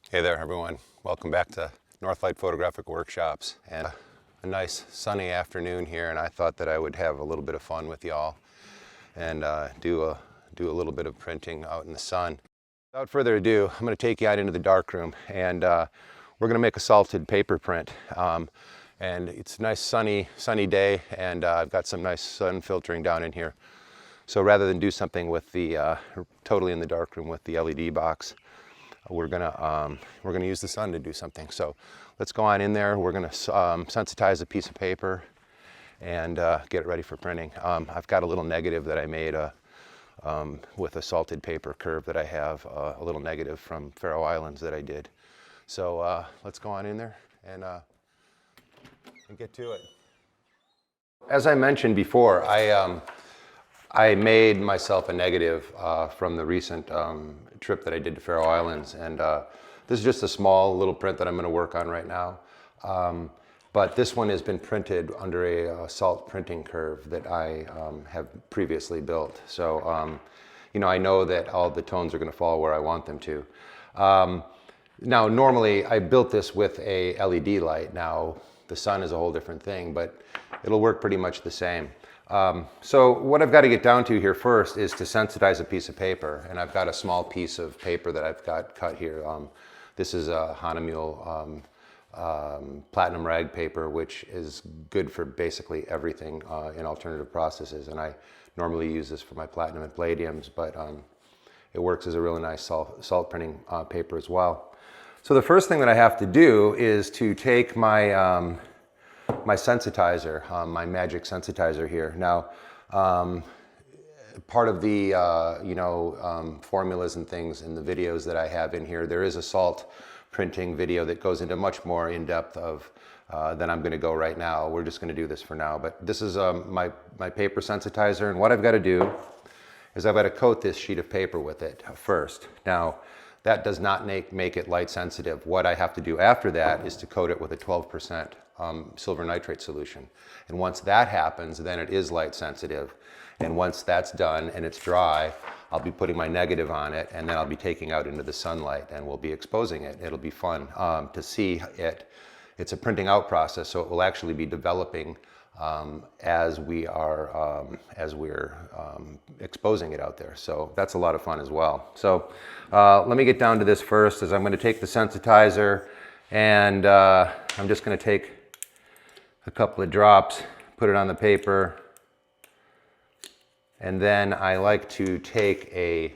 Hey there everyone, welcome back to Northlight Photographic Workshops, and a nice sunny afternoon here, and I thought that I would have a little bit of fun with y'all and do a little bit of printing out in the sun. Without further ado, I'm going to take you out into the darkroom, and we're going to make a salted paper print. And it's a nice sunny day, and I've got some nice sun filtering down in here. So rather than do something with the totally in the darkroom with the LED box, we're gonna use the sun to do something. So let's go on in there. We're gonna sensitize a piece of paper and get it ready for printing. I've got a little negative that I made with a salted paper curve that I have, a little negative from Faroe Islands that I did. So let's go on in there and get to it. As I mentioned before, I made myself a negative from the recent trip that I did to Faroe Islands, and this is just a small little print that I'm going to work on right now. But this one has been printed under a salt printing curve that I have previously built. So, you know, I know that all the tones are going to fall where I want them to. Now, normally I built this with a LED light. Now, the sun is a whole different thing, but it'll work pretty much the same. So what I've got to get down to here first is to sensitize a piece of paper, and I've got a small piece of paper that I've got cut here. This is a Hanemule platinum rag paper, which is good for basically everything in alternative processes, and I normally use this for my platinum and palladiums, but it works as a really nice salt printing paper as well. So the first thing that I have to do is to take my my sensitizer, my magic sensitizer here. Now, part of the formulas and things in the videos that I have in here, there is a salt printing video that goes into much more in depth of than I'm going to go right now. We're just going to do this for now. But this is my paper sensitizer, and what I've got to do is I've got to coat this sheet of paper with it first. Now, that does not make it light sensitive. What I have to do after that is to coat it with a 12% silver nitrate solution. And once that happens, then it is light sensitive. And once that's done and it's dry, I'll be putting my negative on it, and then I'll be taking out into the sunlight and we'll be exposing it. It'll be fun to see it. It's a printing out process, so it will actually be developing as we're exposing it out there. So that's a lot of fun as well. So let me get down to this first, as I'm going to take the sensitizer, and I'm just going to take a couple of drops, put it on the paper, and then I like to take a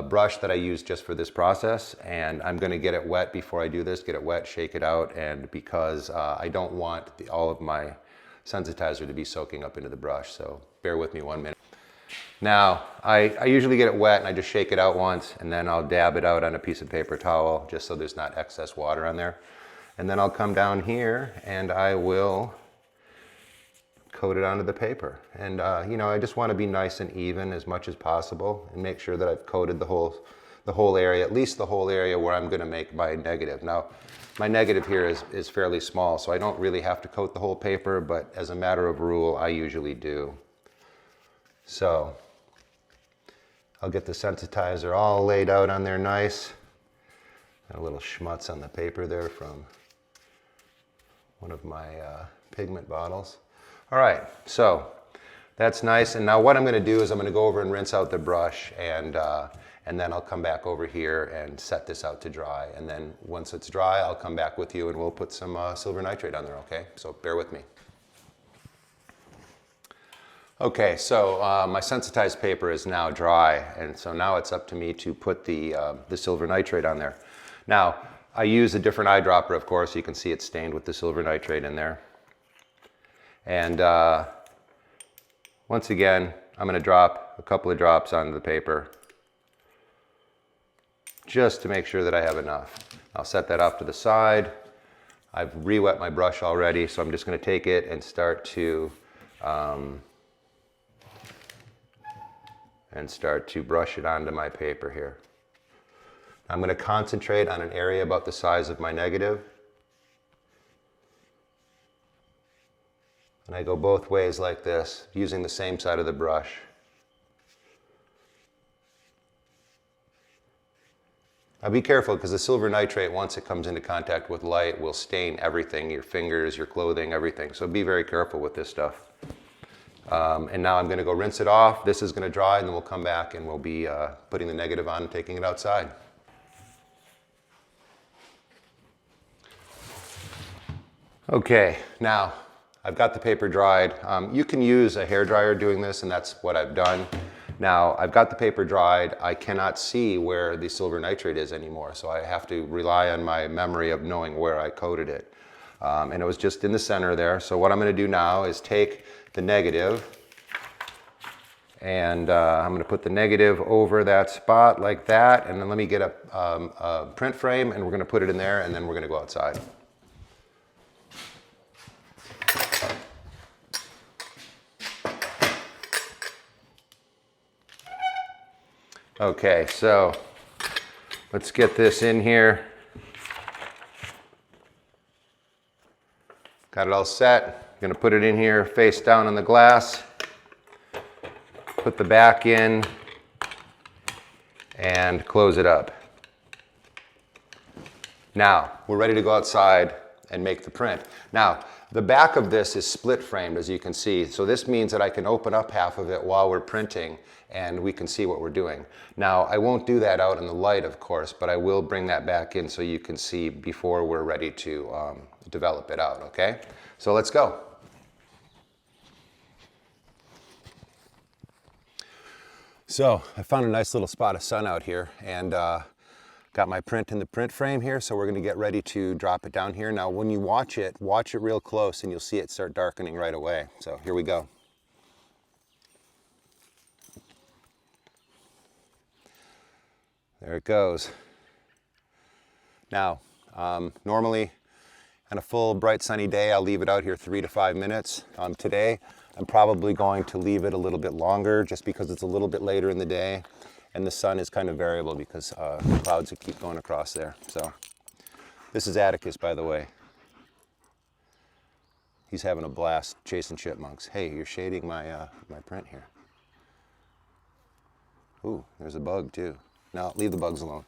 brush that I use just for this process, and I'm going to get it wet before I do this, get it wet, shake it out, and because I don't want all of my sensitizer to be soaking up into the brush, so bear with me 1 minute. Now, I usually get it wet and I just shake it out once, and then I'll dab it out on a piece of paper towel just so there's not excess water on there. And then I'll come down here and I will coat it onto the paper. And you know, I just want to be nice and even as much as possible and make sure that I've coated the whole area, at least the whole area where I'm going to make my negative. Now, my negative here is fairly small, so I don't really have to coat the whole paper, but as a matter of rule, I usually do. So I'll get the sensitizer all laid out on there nice. Got a little schmutz on the paper there from one of my pigment bottles. All right, so that's nice. And now what I'm going to do is I'm going to go over and rinse out the brush, and then I'll come back over here and set this out to dry. And then once it's dry, I'll come back with you and we'll put some silver nitrate on there, okay? So bear with me. Okay, so my sensitized paper is now dry, and so now it's up to me to put the silver nitrate on there. Now, I use a different eyedropper, of course. You can see it's stained with the silver nitrate in there. And once again, I'm going to drop a couple of drops onto the paper just to make sure that I have enough. I'll set that off to the side. I've re-wet my brush already, so I'm just going to take it and start to brush it onto my paper here. I'm going to concentrate on an area about the size of my negative. And I go both ways like this, using the same side of the brush. Be careful because the silver nitrate, once it comes into contact with light, will stain everything, your fingers, your clothing, everything. So be very careful with this stuff. And now I'm going to go rinse it off. This is going to dry, and then we'll come back and we'll be putting the negative on and taking it outside. Okay, now I've got the paper dried. You can use a hairdryer doing this, and that's what I've done. Now I've got the paper dried. I cannot see where the silver nitrate is anymore, so I have to rely on my memory of knowing where I coated it. And it was just in the center there. So what I'm going to do now is take the negative, and I'm going to put the negative over that spot like that, and then let me get a print frame, and we're going to put it in there, and then we're going to go outside. Okay, so let's get this in here. Got it all set. I'm going to put it in here face down on the glass. Put the back in and close it up. Now, we're ready to go outside and make the print. Now, the back of this is split framed, as you can see. So this means that I can open up half of it while we're printing and we can see what we're doing. Now, I won't do that out in the light, of course, but I will bring that back in so you can see before we're ready to develop it out, okay? So let's go. So I found a nice little spot of sun out here, and got my print in the print frame here, so we're going to get ready to drop it down here. Now when you watch it real close and you'll see it start darkening right away. So here we go. There it goes. Now, normally on a full bright sunny day, I'll leave it out here 3 to 5 minutes. Today, I'm probably going to leave it a little bit longer just because it's a little bit later in the day. And the sun is kind of variable because clouds that keep going across there. So this is Atticus, by the way. He's having a blast chasing chipmunks. Hey, you're shading my my print here. Ooh, there's a bug too. No, leave the bugs alone.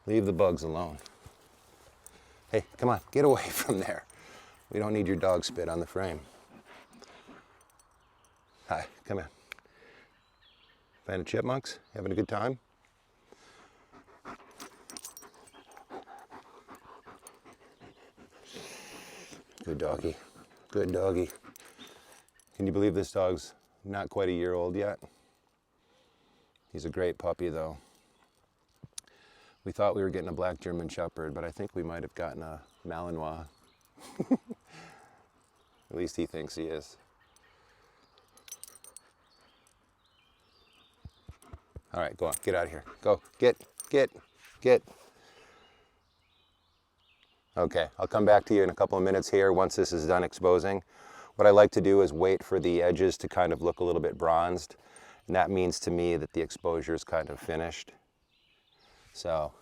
Leave the bugs alone. Hey, come on, get away from there. We don't need your dog spit on the frame. Hi, come here. Fan of chipmunks? Having a good time? Good doggy. Good doggy. Can you believe this dog's not quite a year old yet? He's a great puppy, though. We thought we were getting a black German Shepherd, but I think we might have gotten a Malinois. At least he thinks he is. All right, go on, get out of here. Go, get. Okay, I'll come back to you in a couple of minutes here once this is done exposing. What I like to do is wait for the edges to kind of look a little bit bronzed. And that means to me that the exposure is kind of finished. So.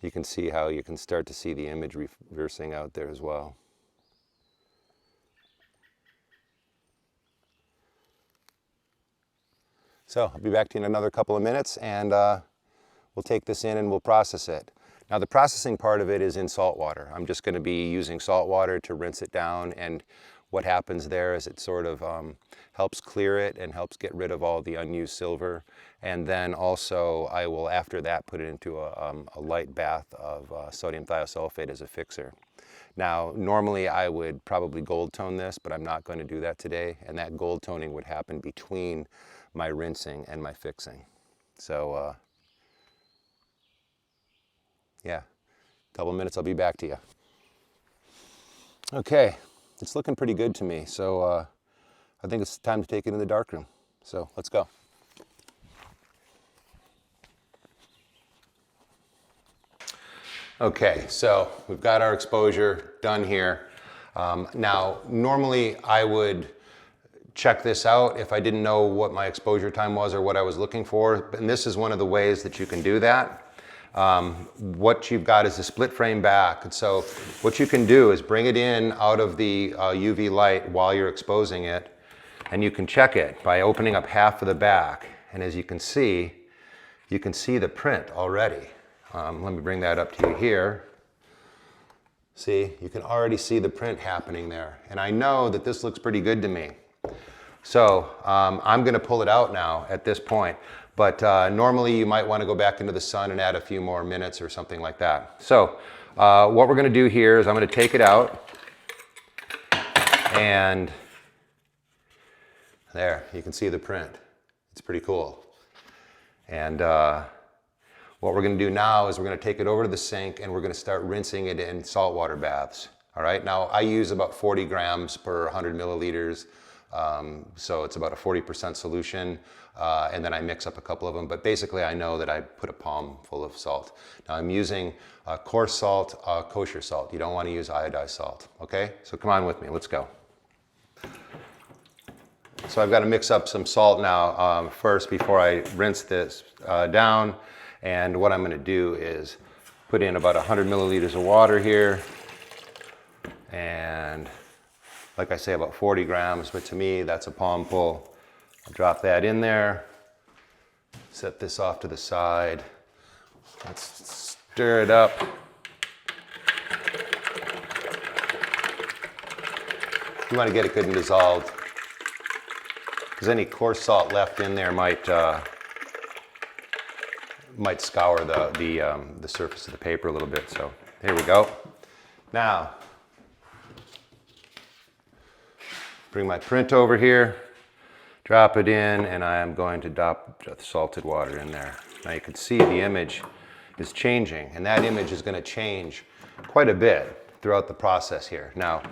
You can see how you can start to see the image reversing out there as well. So I'll be back to you in another couple of minutes, and we'll take this in and we'll process it. Now the processing part of it is in salt water. I'm just going to be using salt water to rinse it down, and what happens there is it sort of helps clear it and helps get rid of all the unused silver. And then also I will, after that, put it into a light bath of sodium thiosulfate as a fixer. Now, normally I would probably gold tone this, but I'm not going to do that today. And that gold toning would happen between my rinsing and my fixing. So, yeah, a couple of minutes, I'll be back to you. Okay, it's looking pretty good to me. So I think it's time to take it in the darkroom. So let's go. Okay, so we've got our exposure done here. Now, normally I would check this out if I didn't know what my exposure time was or what I was looking for, and this is one of the ways that you can do that. what you've got is a split frame back. And so what you can do is bring it in out of the UV light while you're exposing it, and you can check it by opening up half of the back. And as you can see the print already. Let me bring that up to you here. See, you can already see the print happening there. And I know that this looks pretty good to me. So I'm going to pull it out now at this point. But normally you might want to go back into the sun and add a few more minutes or something like that. So what we're going to do here is I'm going to take it out. And there, you can see the print. It's pretty cool. And what we're going to do now is we're going to take it over to the sink and we're going to start rinsing it in saltwater baths. All right, now I use about 40 grams per 100 milliliters. So it's about a 40% solution, and then I mix up a couple of them. But basically I know that I put a palm full of salt. Now I'm using coarse salt, kosher salt. You don't want to use iodized salt, okay? So come on with me, let's go. So I've got to mix up some salt now first before I rinse this down. And what I'm going to do is put in about 100 milliliters of water here. And like I say, about 40 grams, but to me that's a palmful. I'll drop that in there. Set this off to the side. Let's stir it up. You want to get it good and dissolved, because any coarse salt left in there might scour the surface of the paper a little bit. So here we go. Now, bring my print over here, drop it in, and I am going to drop the salted water in there. Now you can see the image is changing, and that image is going to change quite a bit throughout the process here. Now,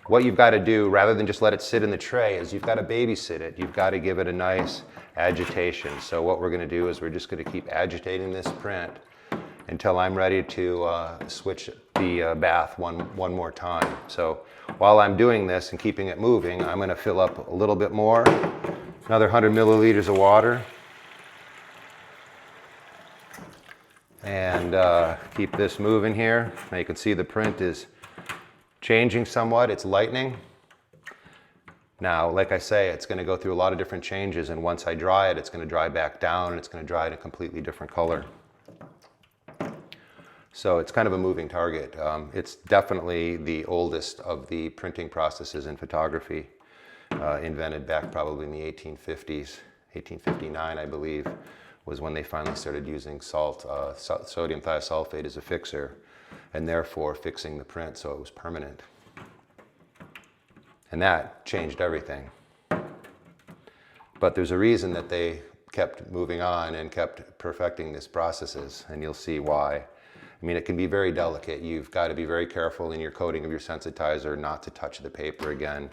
what you've got to do, rather than just let it sit in the tray, is you've got to babysit it. You've got to give it a nice agitation. So what we're going to do is we're just going to keep agitating this print until I'm ready to switch the bath one more time. So while I'm doing this and keeping it moving, I'm going to fill up a little bit more, another 100 milliliters of water, and keep this moving here. Now you can see the print is changing somewhat. It's lightening. Now, like I say, it's going to go through a lot of different changes, and once I dry it, it's going to dry back down, and it's going to dry in a completely different color. So it's kind of a moving target. It's definitely the oldest of the printing processes in photography, invented back probably in the 1850s. 1859, I believe, was when they finally started using salt, sodium thiosulfate as a fixer, and therefore fixing the print so it was permanent. And that changed everything. But there's a reason that they kept moving on and kept perfecting these processes, and you'll see why. I mean, it can be very delicate. You've got to be very careful in your coating of your sensitizer not to touch the paper again.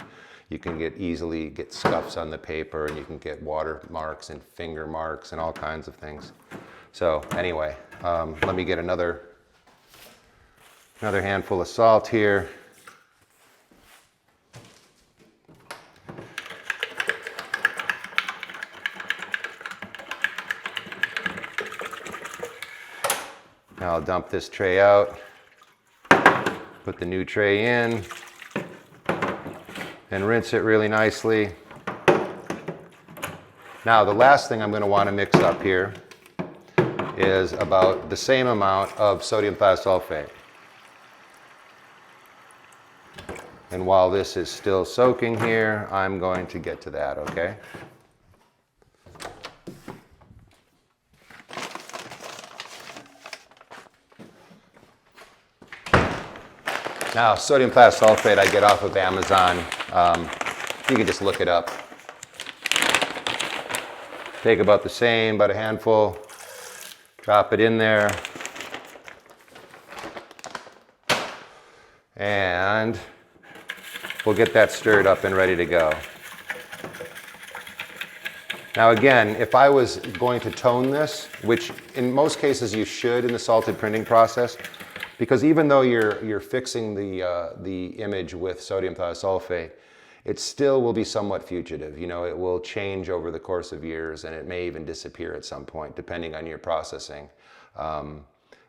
You can easily get scuffs on the paper, and you can get water marks and finger marks and all kinds of things. So anyway, let me get another handful of salt here. Now I'll dump this tray out, put the new tray in, and rinse it really nicely. Now the last thing I'm going to want to mix up here is about the same amount of sodium thiosulfate. And while this is still soaking here, I'm going to get to that, okay? Now, sodium thiosulfate I get off of Amazon. You can just look it up. Take about the same, about a handful, drop it in there, and we'll get that stirred up and ready to go. Now again, if I was going to tone this, which in most cases you should in the salted printing process, because even though you're fixing the image with sodium thiosulfate, it still will be somewhat fugitive. You know, it will change over the course of years, and it may even disappear at some point, depending on your processing.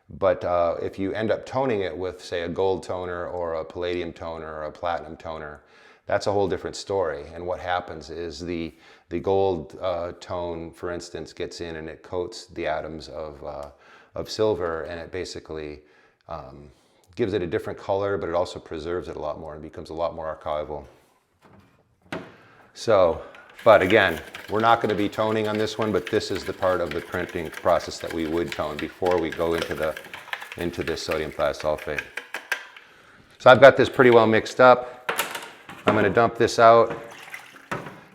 But if you end up toning it with, say, a gold toner or a palladium toner or a platinum toner, that's a whole different story. And what happens is the gold tone, for instance, gets in and it coats the atoms of silver, and it basically gives it a different color, but it also preserves it a lot more and becomes a lot more archival. So, but again, we're not going to be toning on this one, but this is the part of the printing process that we would tone before we go into this sodium thiosulfate. So I've got this pretty well mixed up. I'm going to dump this out,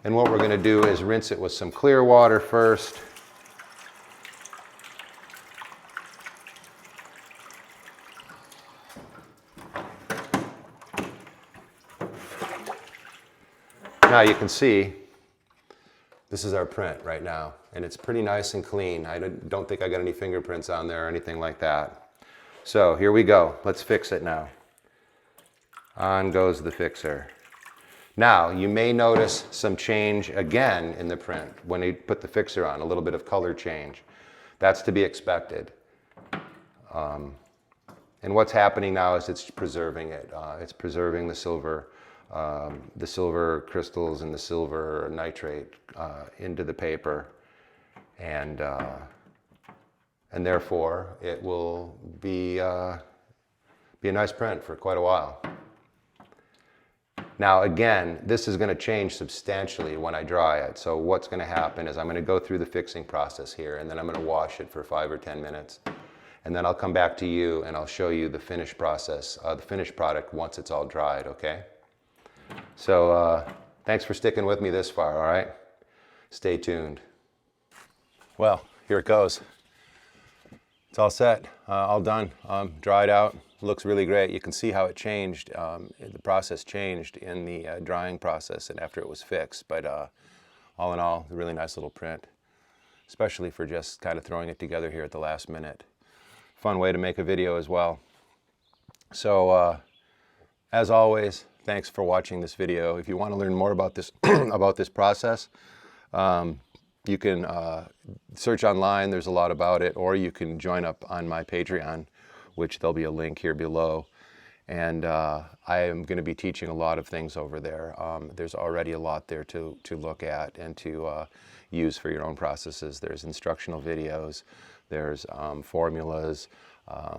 and what we're going to do is rinse it with some clear water first. Now you can see this is our print right now, and it's pretty nice and clean. I don't think I got any fingerprints on there or anything like that. So here we go. Let's fix it now. On goes the fixer. Now you may notice some change again in the print when you put the fixer on, a little bit of color change. That's to be expected. And what's happening now is it's preserving it. It's preserving the silver crystals and the silver nitrate into the paper, and therefore it will be a nice print for quite a while. Now again, this is going to change substantially when I dry it. So what's going to happen is I'm going to go through the fixing process here, and then I'm going to wash it for 5 or 10 minutes. And then I'll come back to you and I'll show you the finished process, the finished product once it's all dried, okay? So thanks for sticking with me this far, all right? Stay tuned. Well, here it goes. It's all set, all done, dried out. Looks really great. You can see how it changed. The process changed in the drying process and after it was fixed. But all in all, a really nice little print, especially for just kind of throwing it together here at the last minute. Fun way to make a video as well. So as always, thanks for watching this video. If you want to learn more about this about this process, you can search online. There's a lot about it, or you can join up on my Patreon, which there'll be a link here below. And I am going to be teaching a lot of things over there. There's already a lot there to look at and to use for your own processes. There's instructional videos, there's formulas,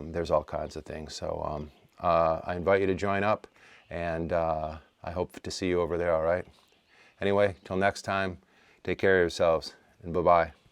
there's all kinds of things. So I invite you to join up, and I hope to see you over there, all right? Anyway, till next time, take care of yourselves, and bye-bye.